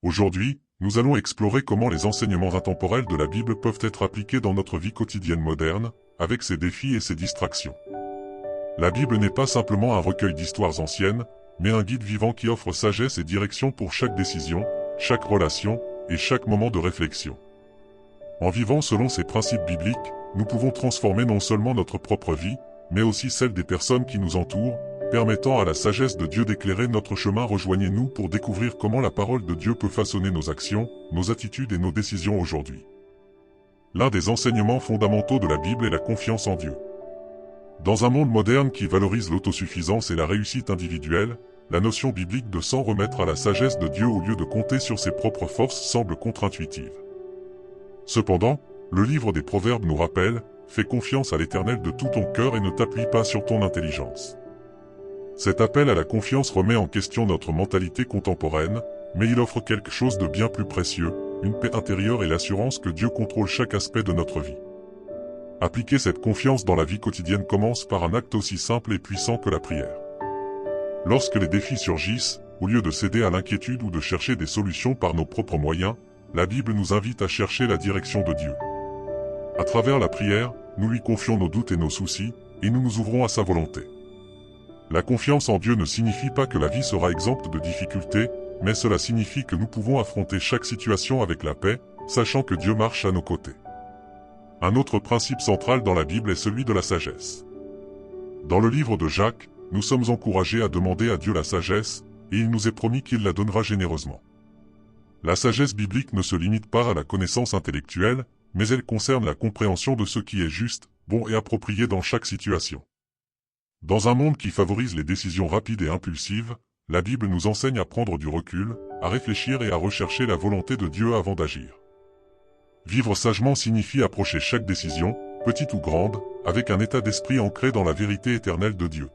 Aujourd'hui, nous allons explorer comment les enseignements intemporels de la Bible peuvent être appliqués dans notre vie quotidienne moderne, avec ses défis et ses distractions. La Bible n'est pas simplement un recueil d'histoires anciennes, mais un guide vivant qui offre sagesse et direction pour chaque décision, chaque relation et chaque moment de réflexion. En vivant selon ces principes bibliques, nous pouvons transformer non seulement notre propre vie, mais aussi celle des personnes qui nous entourent, permettant à la sagesse de Dieu d'éclairer notre chemin. Rejoignez-nous pour découvrir comment la parole de Dieu peut façonner nos actions, nos attitudes et nos décisions aujourd'hui. L'un des enseignements fondamentaux de la Bible est la confiance en Dieu. Dans un monde moderne qui valorise l'autosuffisance et la réussite individuelle, la notion biblique de s'en remettre à la sagesse de Dieu au lieu de compter sur ses propres forces semble contre-intuitive. Cependant, le livre des Proverbes nous rappelle « Fais confiance à l'Éternel de tout ton cœur et ne t'appuie pas sur ton intelligence ». Cet appel à la confiance remet en question notre mentalité contemporaine, mais il offre quelque chose de bien plus précieux, une paix intérieure et l'assurance que Dieu contrôle chaque aspect de notre vie. Appliquer cette confiance dans la vie quotidienne commence par un acte aussi simple et puissant que la prière. Lorsque les défis surgissent, au lieu de céder à l'inquiétude ou de chercher des solutions par nos propres moyens, la Bible nous invite à chercher la direction de Dieu. À travers la prière, nous lui confions nos doutes et nos soucis, et nous nous ouvrons à sa volonté. La confiance en Dieu ne signifie pas que la vie sera exempte de difficultés, mais cela signifie que nous pouvons affronter chaque situation avec la paix, sachant que Dieu marche à nos côtés. Un autre principe central dans la Bible est celui de la sagesse. Dans le livre de Jacques, nous sommes encouragés à demander à Dieu la sagesse, et il nous est promis qu'il la donnera généreusement. La sagesse biblique ne se limite pas à la connaissance intellectuelle, mais elle concerne la compréhension de ce qui est juste, bon et approprié dans chaque situation. Dans un monde qui favorise les décisions rapides et impulsives, la Bible nous enseigne à prendre du recul, à réfléchir et à rechercher la volonté de Dieu avant d'agir. Vivre sagement signifie approcher chaque décision, petite ou grande, avec un état d'esprit ancré dans la vérité éternelle de Dieu.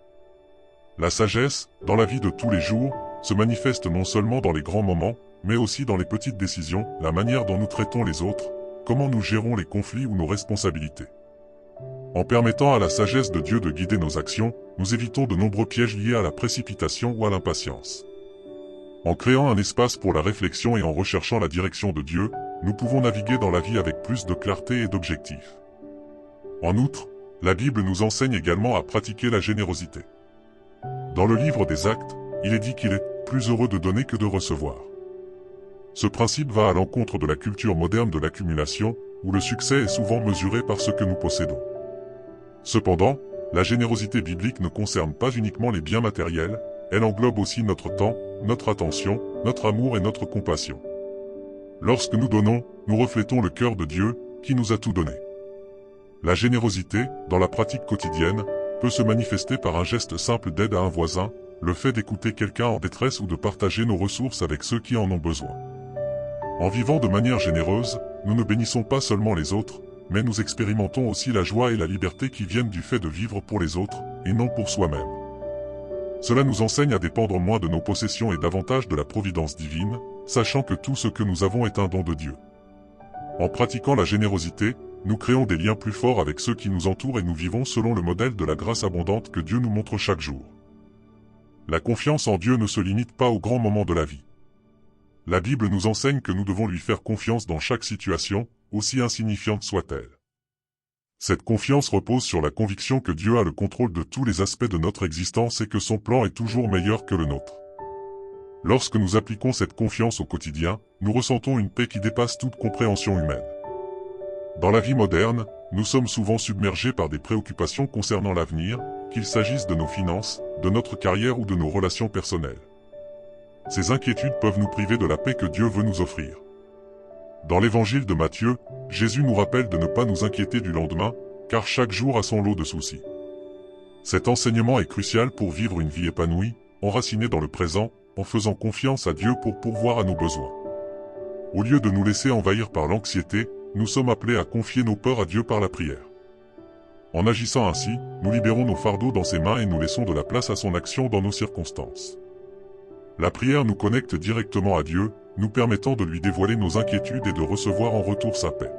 La sagesse, dans la vie de tous les jours, se manifeste non seulement dans les grands moments, mais aussi dans les petites décisions, la manière dont nous traitons les autres, comment nous gérons les conflits ou nos responsabilités. En permettant à la sagesse de Dieu de guider nos actions, nous évitons de nombreux pièges liés à la précipitation ou à l'impatience. En créant un espace pour la réflexion et en recherchant la direction de Dieu, nous pouvons naviguer dans la vie avec plus de clarté et d'objectifs. En outre, la Bible nous enseigne également à pratiquer la générosité. Dans le livre des Actes, il est dit qu'il est plus heureux de donner que de recevoir. Ce principe va à l'encontre de la culture moderne de l'accumulation, où le succès est souvent mesuré par ce que nous possédons. Cependant, la générosité biblique ne concerne pas uniquement les biens matériels, elle englobe aussi notre temps, notre attention, notre amour et notre compassion. Lorsque nous donnons, nous reflétons le cœur de Dieu, qui nous a tout donné. La générosité, dans la pratique quotidienne, peut se manifester par un geste simple d'aide à un voisin, le fait d'écouter quelqu'un en détresse ou de partager nos ressources avec ceux qui en ont besoin. En vivant de manière généreuse, nous ne bénissons pas seulement les autres, mais nous expérimentons aussi la joie et la liberté qui viennent du fait de vivre pour les autres, et non pour soi-même. Cela nous enseigne à dépendre moins de nos possessions et davantage de la providence divine, sachant que tout ce que nous avons est un don de Dieu. En pratiquant la générosité, nous créons des liens plus forts avec ceux qui nous entourent et nous vivons selon le modèle de la grâce abondante que Dieu nous montre chaque jour. La confiance en Dieu ne se limite pas aux grands moments de la vie. La Bible nous enseigne que nous devons lui faire confiance dans chaque situation, aussi insignifiante soit-elle. Cette confiance repose sur la conviction que Dieu a le contrôle de tous les aspects de notre existence et que son plan est toujours meilleur que le nôtre. Lorsque nous appliquons cette confiance au quotidien, nous ressentons une paix qui dépasse toute compréhension humaine. Dans la vie moderne, nous sommes souvent submergés par des préoccupations concernant l'avenir, qu'il s'agisse de nos finances, de notre carrière ou de nos relations personnelles. Ces inquiétudes peuvent nous priver de la paix que Dieu veut nous offrir. Dans l'évangile de Matthieu, Jésus nous rappelle de ne pas nous inquiéter du lendemain, car chaque jour a son lot de soucis. Cet enseignement est crucial pour vivre une vie épanouie, enracinée dans le présent, en faisant confiance à Dieu pour pourvoir à nos besoins. Au lieu de nous laisser envahir par l'anxiété, nous sommes appelés à confier nos peurs à Dieu par la prière. En agissant ainsi, nous libérons nos fardeaux dans ses mains et nous laissons de la place à son action dans nos circonstances. La prière nous connecte directement à Dieu, nous permettant de lui dévoiler nos inquiétudes et de recevoir en retour sa paix.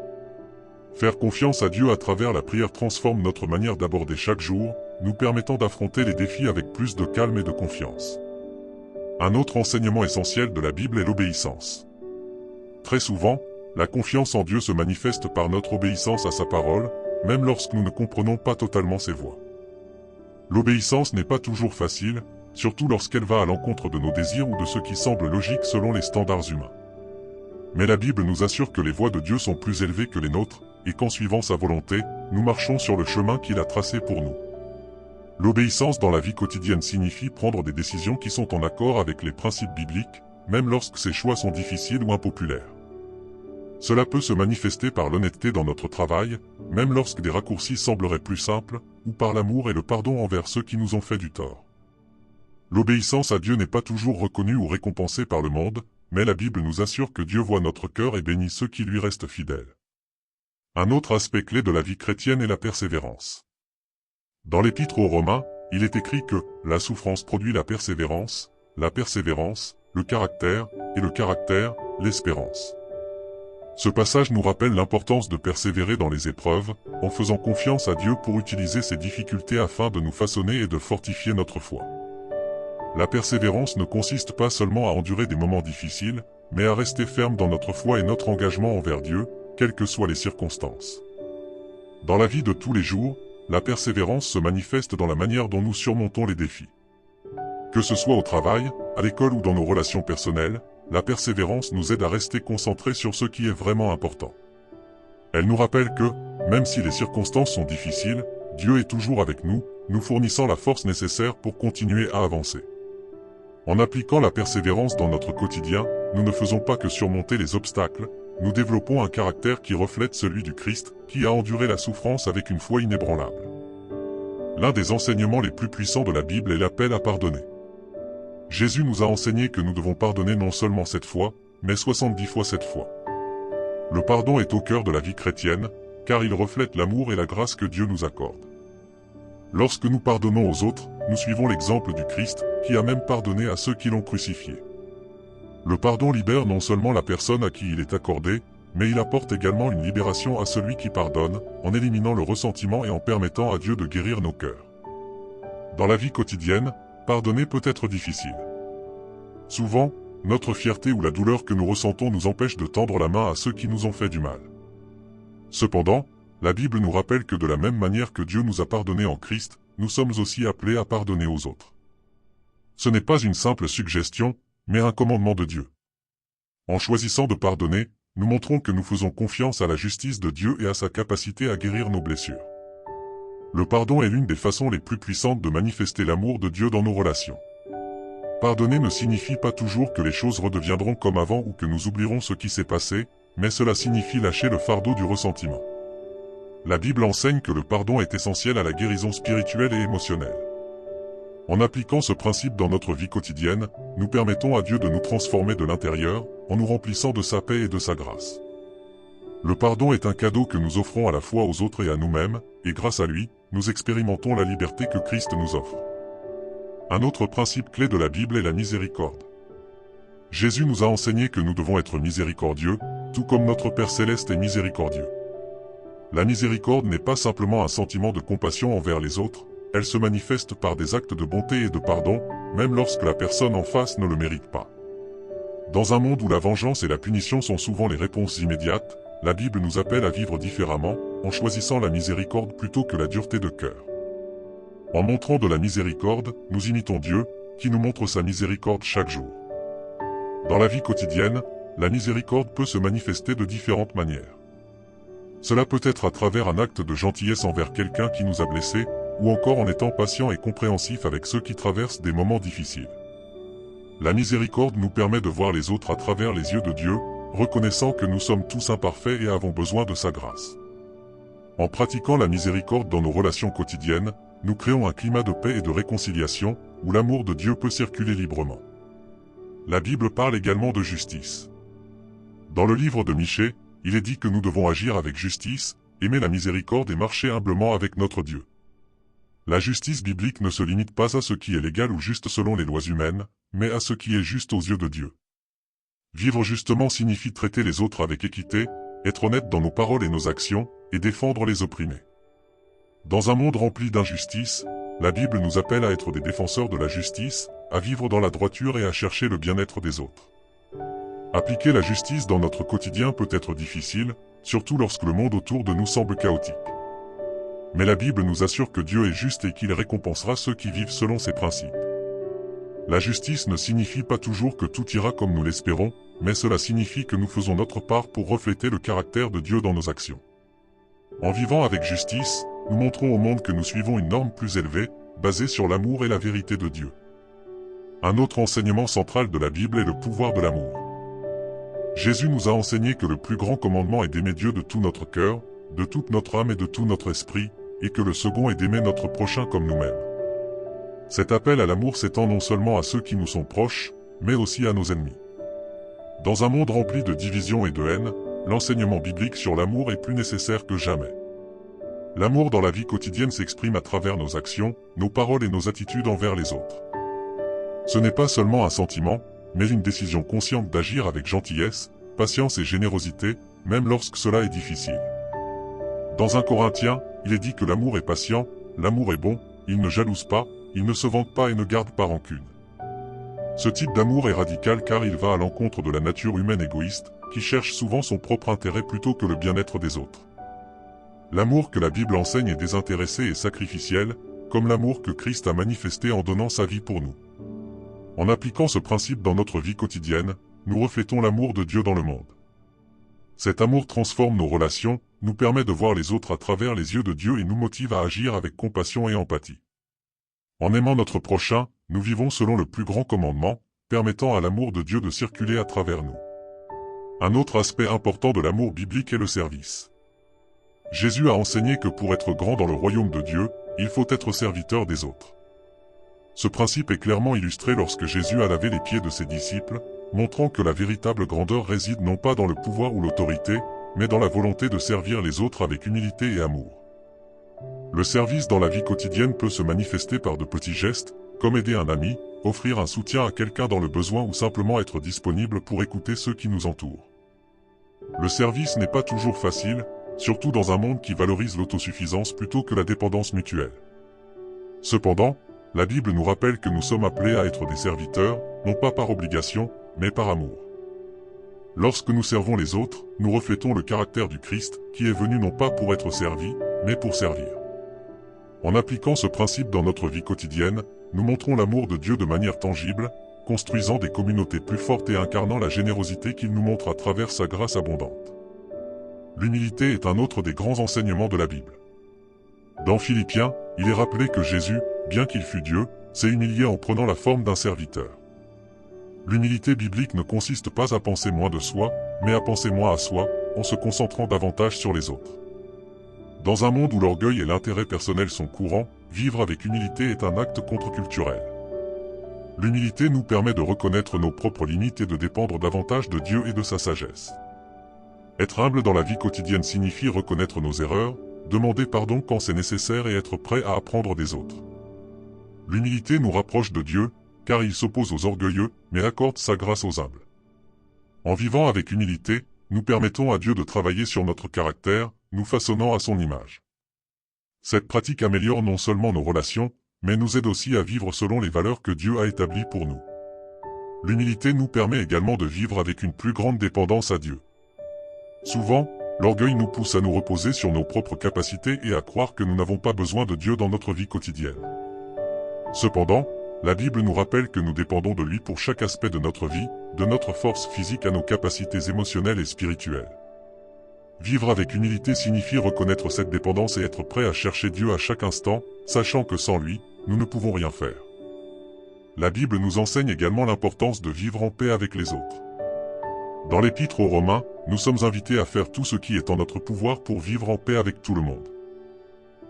Faire confiance à Dieu à travers la prière transforme notre manière d'aborder chaque jour, nous permettant d'affronter les défis avec plus de calme et de confiance. Un autre enseignement essentiel de la Bible est l'obéissance. Très souvent, la confiance en Dieu se manifeste par notre obéissance à sa parole, même lorsque nous ne comprenons pas totalement ses voies. L'obéissance n'est pas toujours facile, surtout lorsqu'elle va à l'encontre de nos désirs ou de ce qui semble logique selon les standards humains. Mais la Bible nous assure que les voies de Dieu sont plus élevées que les nôtres, et qu'en suivant sa volonté, nous marchons sur le chemin qu'il a tracé pour nous. L'obéissance dans la vie quotidienne signifie prendre des décisions qui sont en accord avec les principes bibliques, même lorsque ces choix sont difficiles ou impopulaires. Cela peut se manifester par l'honnêteté dans notre travail, même lorsque des raccourcis sembleraient plus simples, ou par l'amour et le pardon envers ceux qui nous ont fait du tort. L'obéissance à Dieu n'est pas toujours reconnue ou récompensée par le monde, mais la Bible nous assure que Dieu voit notre cœur et bénit ceux qui lui restent fidèles. Un autre aspect clé de la vie chrétienne est la persévérance. Dans l'Épître aux Romains, il est écrit que la souffrance produit la persévérance, le caractère, et le caractère, l'espérance. Ce passage nous rappelle l'importance de persévérer dans les épreuves, en faisant confiance à Dieu pour utiliser ces difficultés afin de nous façonner et de fortifier notre foi. La persévérance ne consiste pas seulement à endurer des moments difficiles, mais à rester ferme dans notre foi et notre engagement envers Dieu, quelles que soient les circonstances. Dans la vie de tous les jours, la persévérance se manifeste dans la manière dont nous surmontons les défis. Que ce soit au travail, à l'école ou dans nos relations personnelles, la persévérance nous aide à rester concentrés sur ce qui est vraiment important. Elle nous rappelle que, même si les circonstances sont difficiles, Dieu est toujours avec nous, nous fournissant la force nécessaire pour continuer à avancer. En appliquant la persévérance dans notre quotidien, nous ne faisons pas que surmonter les obstacles, nous développons un caractère qui reflète celui du Christ, qui a enduré la souffrance avec une foi inébranlable. L'un des enseignements les plus puissants de la Bible est l'appel à pardonner. Jésus nous a enseigné que nous devons pardonner non seulement 7 fois, mais 70 fois 7 fois. Le pardon est au cœur de la vie chrétienne, car il reflète l'amour et la grâce que Dieu nous accorde. Lorsque nous pardonnons aux autres, nous suivons l'exemple du Christ, qui a même pardonné à ceux qui l'ont crucifié. Le pardon libère non seulement la personne à qui il est accordé, mais il apporte également une libération à celui qui pardonne, en éliminant le ressentiment et en permettant à Dieu de guérir nos cœurs. Dans la vie quotidienne, pardonner peut être difficile. Souvent, notre fierté ou la douleur que nous ressentons nous empêche de tendre la main à ceux qui nous ont fait du mal. Cependant, la Bible nous rappelle que de la même manière que Dieu nous a pardonné en Christ, nous sommes aussi appelés à pardonner aux autres. Ce n'est pas une simple suggestion, mais un commandement de Dieu. En choisissant de pardonner, nous montrons que nous faisons confiance à la justice de Dieu et à sa capacité à guérir nos blessures. Le pardon est l'une des façons les plus puissantes de manifester l'amour de Dieu dans nos relations. Pardonner ne signifie pas toujours que les choses redeviendront comme avant ou que nous oublierons ce qui s'est passé, mais cela signifie lâcher le fardeau du ressentiment. La Bible enseigne que le pardon est essentiel à la guérison spirituelle et émotionnelle. En appliquant ce principe dans notre vie quotidienne, nous permettons à Dieu de nous transformer de l'intérieur, en nous remplissant de sa paix et de sa grâce. Le pardon est un cadeau que nous offrons à la fois aux autres et à nous-mêmes, et grâce à lui, nous expérimentons la liberté que Christ nous offre. Un autre principe clé de la Bible est la miséricorde. Jésus nous a enseigné que nous devons être miséricordieux, tout comme notre Père Céleste est miséricordieux. La miséricorde n'est pas simplement un sentiment de compassion envers les autres, elle se manifeste par des actes de bonté et de pardon, même lorsque la personne en face ne le mérite pas. Dans un monde où la vengeance et la punition sont souvent les réponses immédiates, la Bible nous appelle à vivre différemment, en choisissant la miséricorde plutôt que la dureté de cœur. En montrant de la miséricorde, nous imitons Dieu, qui nous montre sa miséricorde chaque jour. Dans la vie quotidienne, la miséricorde peut se manifester de différentes manières. Cela peut être à travers un acte de gentillesse envers quelqu'un qui nous a blessés, ou encore en étant patient et compréhensif avec ceux qui traversent des moments difficiles. La miséricorde nous permet de voir les autres à travers les yeux de Dieu, reconnaissant que nous sommes tous imparfaits et avons besoin de sa grâce. En pratiquant la miséricorde dans nos relations quotidiennes, nous créons un climat de paix et de réconciliation, où l'amour de Dieu peut circuler librement. La Bible parle également de justice. Dans le livre de Michée, il est dit que nous devons agir avec justice, aimer la miséricorde et marcher humblement avec notre Dieu. La justice biblique ne se limite pas à ce qui est légal ou juste selon les lois humaines, mais à ce qui est juste aux yeux de Dieu. Vivre justement signifie traiter les autres avec équité, être honnête dans nos paroles et nos actions, et défendre les opprimés. Dans un monde rempli d'injustice, la Bible nous appelle à être des défenseurs de la justice, à vivre dans la droiture et à chercher le bien-être des autres. Appliquer la justice dans notre quotidien peut être difficile, surtout lorsque le monde autour de nous semble chaotique. Mais la Bible nous assure que Dieu est juste et qu'il récompensera ceux qui vivent selon ses principes. La justice ne signifie pas toujours que tout ira comme nous l'espérons, mais cela signifie que nous faisons notre part pour refléter le caractère de Dieu dans nos actions. En vivant avec justice, nous montrons au monde que nous suivons une norme plus élevée, basée sur l'amour et la vérité de Dieu. Un autre enseignement central de la Bible est le pouvoir de l'amour. Jésus nous a enseigné que le plus grand commandement est d'aimer Dieu de tout notre cœur, de toute notre âme et de tout notre esprit, et que le second est d'aimer notre prochain comme nous-mêmes. Cet appel à l'amour s'étend non seulement à ceux qui nous sont proches, mais aussi à nos ennemis. Dans un monde rempli de division et de haine, l'enseignement biblique sur l'amour est plus nécessaire que jamais. L'amour dans la vie quotidienne s'exprime à travers nos actions, nos paroles et nos attitudes envers les autres. Ce n'est pas seulement un sentiment, mais une décision consciente d'agir avec gentillesse, patience et générosité, même lorsque cela est difficile. Dans 1 Corinthiens, il est dit que l'amour est patient, l'amour est bon, il ne jalouse pas, il ne se vante pas et ne garde pas rancune. Ce type d'amour est radical car il va à l'encontre de la nature humaine égoïste, qui cherche souvent son propre intérêt plutôt que le bien-être des autres. L'amour que la Bible enseigne est désintéressé et sacrificiel, comme l'amour que Christ a manifesté en donnant sa vie pour nous. En appliquant ce principe dans notre vie quotidienne, nous reflétons l'amour de Dieu dans le monde. Cet amour transforme nos relations, nous permet de voir les autres à travers les yeux de Dieu et nous motive à agir avec compassion et empathie. En aimant notre prochain, nous vivons selon le plus grand commandement, permettant à l'amour de Dieu de circuler à travers nous. Un autre aspect important de l'amour biblique est le service. Jésus a enseigné que pour être grand dans le royaume de Dieu, il faut être serviteur des autres. Ce principe est clairement illustré lorsque Jésus a lavé les pieds de ses disciples, montrant que la véritable grandeur réside non pas dans le pouvoir ou l'autorité, mais dans la volonté de servir les autres avec humilité et amour. Le service dans la vie quotidienne peut se manifester par de petits gestes, comme aider un ami, offrir un soutien à quelqu'un dans le besoin ou simplement être disponible pour écouter ceux qui nous entourent. Le service n'est pas toujours facile, surtout dans un monde qui valorise l'autosuffisance plutôt que la dépendance mutuelle. Cependant, la Bible nous rappelle que nous sommes appelés à être des serviteurs, non pas par obligation, mais par amour. Lorsque nous servons les autres, nous reflétons le caractère du Christ, qui est venu non pas pour être servi, mais pour servir. En appliquant ce principe dans notre vie quotidienne, nous montrons l'amour de Dieu de manière tangible, construisant des communautés plus fortes et incarnant la générosité qu'il nous montre à travers sa grâce abondante. L'humilité est un autre des grands enseignements de la Bible. Dans Philippiens, il est rappelé que Jésus, bien qu'il fût Dieu, s'est humilié en prenant la forme d'un serviteur. L'humilité biblique ne consiste pas à penser moins de soi, mais à penser moins à soi, en se concentrant davantage sur les autres. Dans un monde où l'orgueil et l'intérêt personnel sont courants, vivre avec humilité est un acte contre-culturel. L'humilité nous permet de reconnaître nos propres limites et de dépendre davantage de Dieu et de sa sagesse. Être humble dans la vie quotidienne signifie reconnaître nos erreurs, demander pardon quand c'est nécessaire et être prêt à apprendre des autres. L'humilité nous rapproche de Dieu, car il s'oppose aux orgueilleux, mais accorde sa grâce aux humbles. En vivant avec humilité, nous permettons à Dieu de travailler sur notre caractère, nous façonnant à son image. Cette pratique améliore non seulement nos relations, mais nous aide aussi à vivre selon les valeurs que Dieu a établies pour nous. L'humilité nous permet également de vivre avec une plus grande dépendance à Dieu. Souvent, l'orgueil nous pousse à nous reposer sur nos propres capacités et à croire que nous n'avons pas besoin de Dieu dans notre vie quotidienne. Cependant, la Bible nous rappelle que nous dépendons de lui pour chaque aspect de notre vie, de notre force physique à nos capacités émotionnelles et spirituelles. Vivre avec humilité signifie reconnaître cette dépendance et être prêt à chercher Dieu à chaque instant, sachant que sans lui, nous ne pouvons rien faire. La Bible nous enseigne également l'importance de vivre en paix avec les autres. Dans l'Épître aux Romains, nous sommes invités à faire tout ce qui est en notre pouvoir pour vivre en paix avec tout le monde.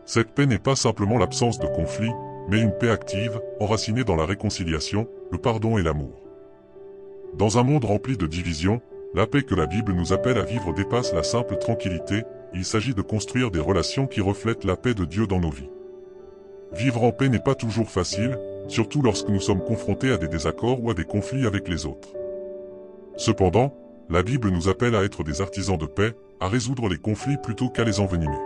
Cette paix n'est pas simplement l'absence de conflit, mais une paix active, enracinée dans la réconciliation, le pardon et l'amour. Dans un monde rempli de divisions, la paix que la Bible nous appelle à vivre dépasse la simple tranquillité, il s'agit de construire des relations qui reflètent la paix de Dieu dans nos vies. Vivre en paix n'est pas toujours facile, surtout lorsque nous sommes confrontés à des désaccords ou à des conflits avec les autres. Cependant, la Bible nous appelle à être des artisans de paix, à résoudre les conflits plutôt qu'à les envenimer.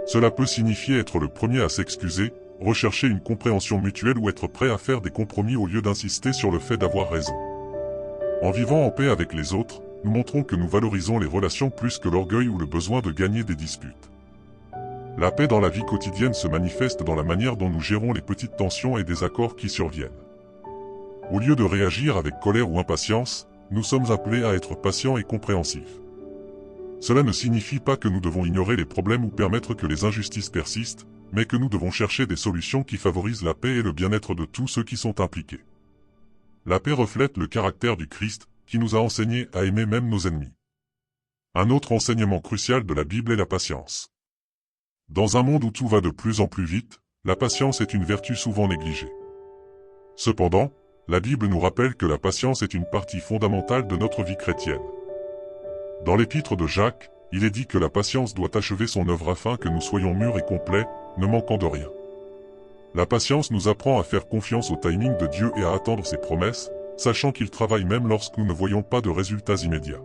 Cela peut signifier être le premier à s'excuser, rechercher une compréhension mutuelle ou être prêt à faire des compromis au lieu d'insister sur le fait d'avoir raison. En vivant en paix avec les autres, nous montrons que nous valorisons les relations plus que l'orgueil ou le besoin de gagner des disputes. La paix dans la vie quotidienne se manifeste dans la manière dont nous gérons les petites tensions et désaccords qui surviennent. Au lieu de réagir avec colère ou impatience, nous sommes appelés à être patients et compréhensifs. Cela ne signifie pas que nous devons ignorer les problèmes ou permettre que les injustices persistent, mais que nous devons chercher des solutions qui favorisent la paix et le bien-être de tous ceux qui sont impliqués. La paix reflète le caractère du Christ, qui nous a enseigné à aimer même nos ennemis. Un autre enseignement crucial de la Bible est la patience. Dans un monde où tout va de plus en plus vite, la patience est une vertu souvent négligée. Cependant, la Bible nous rappelle que la patience est une partie fondamentale de notre vie chrétienne. Dans l'épître de Jacques, il est dit que la patience doit achever son œuvre afin que nous soyons mûrs et complets, ne manquant de rien. La patience nous apprend à faire confiance au timing de Dieu et à attendre ses promesses, sachant qu'il travaille même lorsque nous ne voyons pas de résultats immédiats.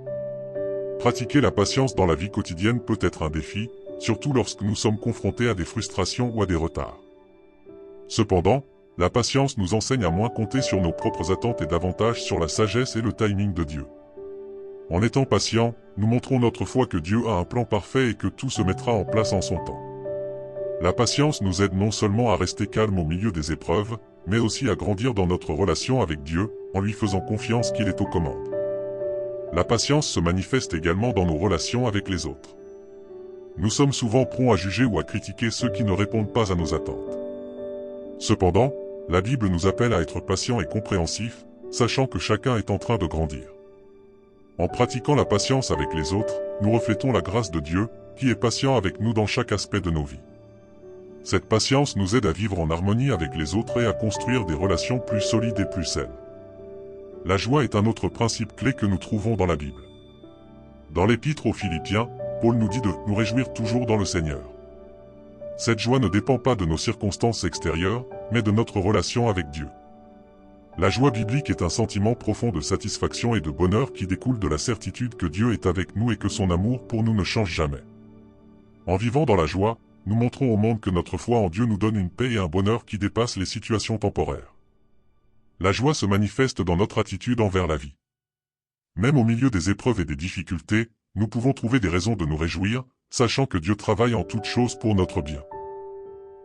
Pratiquer la patience dans la vie quotidienne peut être un défi, surtout lorsque nous sommes confrontés à des frustrations ou à des retards. Cependant, la patience nous enseigne à moins compter sur nos propres attentes et davantage sur la sagesse et le timing de Dieu. En étant patients, nous montrons notre foi que Dieu a un plan parfait et que tout se mettra en place en son temps. La patience nous aide non seulement à rester calmes au milieu des épreuves, mais aussi à grandir dans notre relation avec Dieu, en lui faisant confiance qu'il est aux commandes. La patience se manifeste également dans nos relations avec les autres. Nous sommes souvent prompts à juger ou à critiquer ceux qui ne répondent pas à nos attentes. Cependant, la Bible nous appelle à être patients et compréhensifs, sachant que chacun est en train de grandir. En pratiquant la patience avec les autres, nous reflétons la grâce de Dieu, qui est patient avec nous dans chaque aspect de nos vies. Cette patience nous aide à vivre en harmonie avec les autres et à construire des relations plus solides et plus saines. La joie est un autre principe clé que nous trouvons dans la Bible. Dans l'épître aux Philippiens, Paul nous dit de nous réjouir toujours dans le Seigneur. Cette joie ne dépend pas de nos circonstances extérieures, mais de notre relation avec Dieu. La joie biblique est un sentiment profond de satisfaction et de bonheur qui découle de la certitude que Dieu est avec nous et que son amour pour nous ne change jamais. En vivant dans la joie, nous montrons au monde que notre foi en Dieu nous donne une paix et un bonheur qui dépassent les situations temporaires. La joie se manifeste dans notre attitude envers la vie. Même au milieu des épreuves et des difficultés, nous pouvons trouver des raisons de nous réjouir, sachant que Dieu travaille en toutes choses pour notre bien.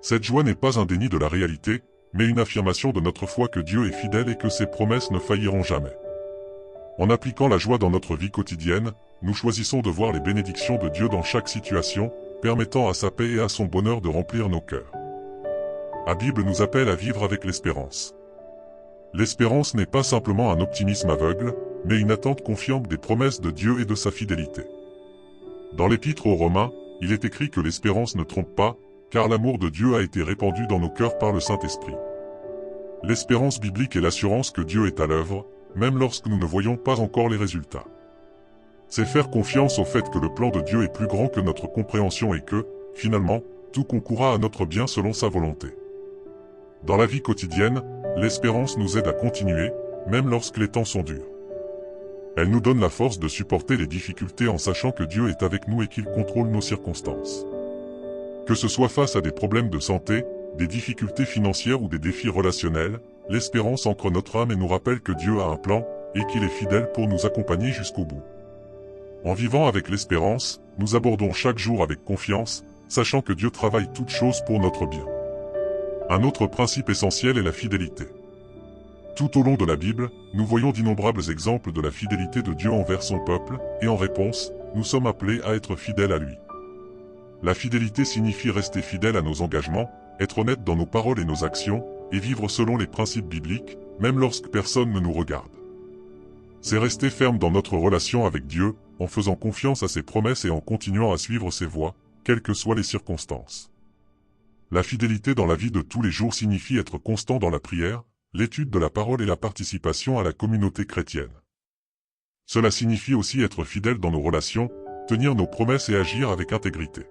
Cette joie n'est pas un déni de la réalité, mais une affirmation de notre foi que Dieu est fidèle et que ses promesses ne failliront jamais. En appliquant la joie dans notre vie quotidienne, nous choisissons de voir les bénédictions de Dieu dans chaque situation, permettant à sa paix et à son bonheur de remplir nos cœurs. La Bible nous appelle à vivre avec l'espérance. L'espérance n'est pas simplement un optimisme aveugle, mais une attente confiante des promesses de Dieu et de sa fidélité. Dans l'épître aux Romains, il est écrit que l'espérance ne trompe pas, car l'amour de Dieu a été répandu dans nos cœurs par le Saint-Esprit. L'espérance biblique est l'assurance que Dieu est à l'œuvre, même lorsque nous ne voyons pas encore les résultats. C'est faire confiance au fait que le plan de Dieu est plus grand que notre compréhension et que, finalement, tout concourra à notre bien selon sa volonté. Dans la vie quotidienne, l'espérance nous aide à continuer, même lorsque les temps sont durs. Elle nous donne la force de supporter les difficultés en sachant que Dieu est avec nous et qu'il contrôle nos circonstances. Que ce soit face à des problèmes de santé, des difficultés financières ou des défis relationnels, l'espérance ancre notre âme et nous rappelle que Dieu a un plan, et qu'il est fidèle pour nous accompagner jusqu'au bout. En vivant avec l'espérance, nous abordons chaque jour avec confiance, sachant que Dieu travaille toutes choses pour notre bien. Un autre principe essentiel est la fidélité. Tout au long de la Bible, nous voyons d'innombrables exemples de la fidélité de Dieu envers son peuple, et en réponse, nous sommes appelés à être fidèles à lui. La fidélité signifie rester fidèle à nos engagements, être honnête dans nos paroles et nos actions, et vivre selon les principes bibliques, même lorsque personne ne nous regarde. C'est rester ferme dans notre relation avec Dieu, en faisant confiance à ses promesses et en continuant à suivre ses voies, quelles que soient les circonstances. La fidélité dans la vie de tous les jours signifie être constant dans la prière, l'étude de la parole et la participation à la communauté chrétienne. Cela signifie aussi être fidèle dans nos relations, tenir nos promesses et agir avec intégrité.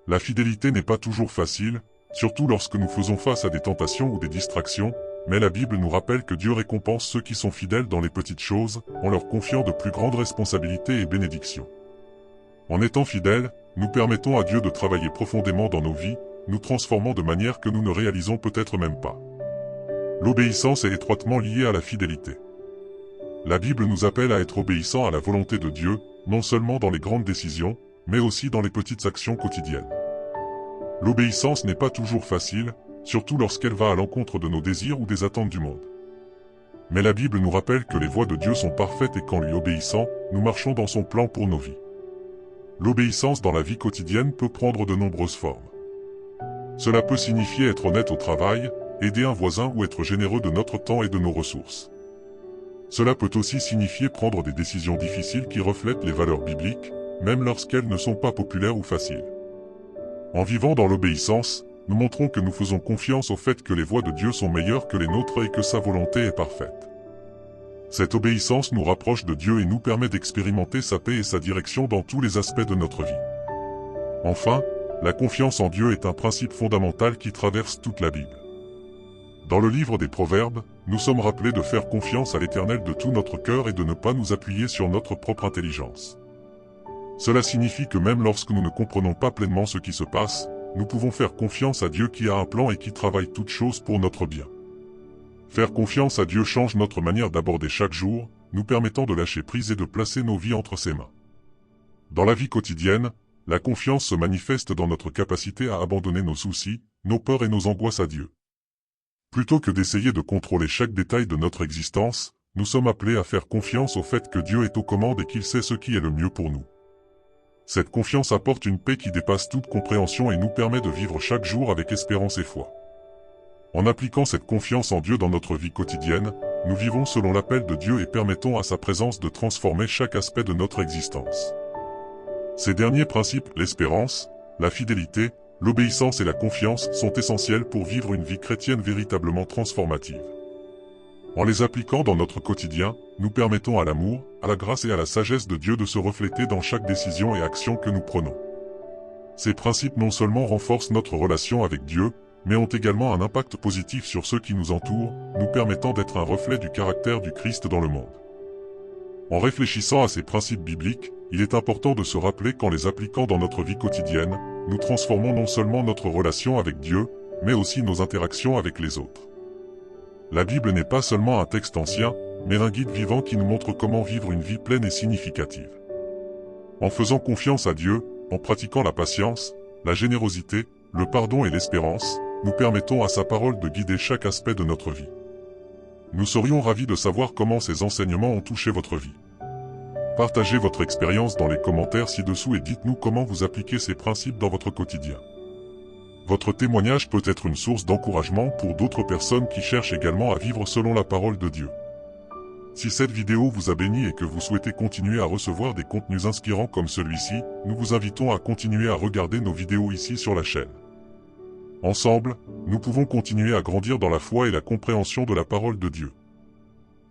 La fidélité n'est pas toujours facile, surtout lorsque nous faisons face à des tentations ou des distractions, mais la Bible nous rappelle que Dieu récompense ceux qui sont fidèles dans les petites choses, en leur confiant de plus grandes responsabilités et bénédictions. En étant fidèles, nous permettons à Dieu de travailler profondément dans nos vies, nous transformant de manière que nous ne réalisons peut-être même pas. L'obéissance est étroitement liée à la fidélité. La Bible nous appelle à être obéissants à la volonté de Dieu, non seulement dans les grandes décisions, mais aussi dans les petites actions quotidiennes. L'obéissance n'est pas toujours facile, surtout lorsqu'elle va à l'encontre de nos désirs ou des attentes du monde. Mais la Bible nous rappelle que les voies de Dieu sont parfaites et qu'en lui obéissant, nous marchons dans son plan pour nos vies. L'obéissance dans la vie quotidienne peut prendre de nombreuses formes. Cela peut signifier être honnête au travail, aider un voisin ou être généreux de notre temps et de nos ressources. Cela peut aussi signifier prendre des décisions difficiles qui reflètent les valeurs bibliques, même lorsqu'elles ne sont pas populaires ou faciles. En vivant dans l'obéissance, nous montrons que nous faisons confiance au fait que les voies de Dieu sont meilleures que les nôtres et que sa volonté est parfaite. Cette obéissance nous rapproche de Dieu et nous permet d'expérimenter sa paix et sa direction dans tous les aspects de notre vie. Enfin, la confiance en Dieu est un principe fondamental qui traverse toute la Bible. Dans le livre des Proverbes, nous sommes rappelés de faire confiance à l'Éternel de tout notre cœur et de ne pas nous appuyer sur notre propre intelligence. Cela signifie que même lorsque nous ne comprenons pas pleinement ce qui se passe, nous pouvons faire confiance à Dieu qui a un plan et qui travaille toutes choses pour notre bien. Faire confiance à Dieu change notre manière d'aborder chaque jour, nous permettant de lâcher prise et de placer nos vies entre ses mains. Dans la vie quotidienne, la confiance se manifeste dans notre capacité à abandonner nos soucis, nos peurs et nos angoisses à Dieu. Plutôt que d'essayer de contrôler chaque détail de notre existence, nous sommes appelés à faire confiance au fait que Dieu est aux commandes et qu'il sait ce qui est le mieux pour nous. Cette confiance apporte une paix qui dépasse toute compréhension et nous permet de vivre chaque jour avec espérance et foi. En appliquant cette confiance en Dieu dans notre vie quotidienne, nous vivons selon l'appel de Dieu et permettons à sa présence de transformer chaque aspect de notre existence. Ces derniers principes, l'espérance, la fidélité, l'obéissance et la confiance sont essentiels pour vivre une vie chrétienne véritablement transformative. En les appliquant dans notre quotidien, nous permettons à l'amour, à la grâce et à la sagesse de Dieu de se refléter dans chaque décision et action que nous prenons. Ces principes non seulement renforcent notre relation avec Dieu, mais ont également un impact positif sur ceux qui nous entourent, nous permettant d'être un reflet du caractère du Christ dans le monde. En réfléchissant à ces principes bibliques, il est important de se rappeler qu'en les appliquant dans notre vie quotidienne, nous transformons non seulement notre relation avec Dieu, mais aussi nos interactions avec les autres. La Bible n'est pas seulement un texte ancien, mais un guide vivant qui nous montre comment vivre une vie pleine et significative. En faisant confiance à Dieu, en pratiquant la patience, la générosité, le pardon et l'espérance, nous permettons à sa parole de guider chaque aspect de notre vie. Nous serions ravis de savoir comment ces enseignements ont touché votre vie. Partagez votre expérience dans les commentaires ci-dessous et dites-nous comment vous appliquez ces principes dans votre quotidien. Votre témoignage peut être une source d'encouragement pour d'autres personnes qui cherchent également à vivre selon la parole de Dieu. Si cette vidéo vous a béni et que vous souhaitez continuer à recevoir des contenus inspirants comme celui-ci, nous vous invitons à continuer à regarder nos vidéos ici sur la chaîne. Ensemble, nous pouvons continuer à grandir dans la foi et la compréhension de la parole de Dieu.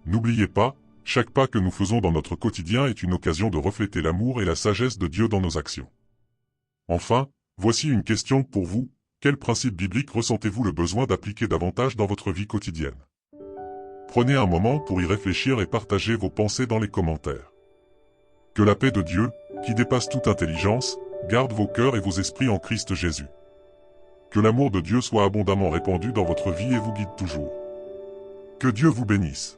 N'oubliez pas, chaque pas que nous faisons dans notre quotidien est une occasion de refléter l'amour et la sagesse de Dieu dans nos actions. Enfin, voici une question pour vous. Quel principe biblique ressentez-vous le besoin d'appliquer davantage dans votre vie quotidienne? Prenez un moment pour y réfléchir et partagez vos pensées dans les commentaires. Que la paix de Dieu, qui dépasse toute intelligence, garde vos cœurs et vos esprits en Christ Jésus. Que l'amour de Dieu soit abondamment répandu dans votre vie et vous guide toujours. Que Dieu vous bénisse.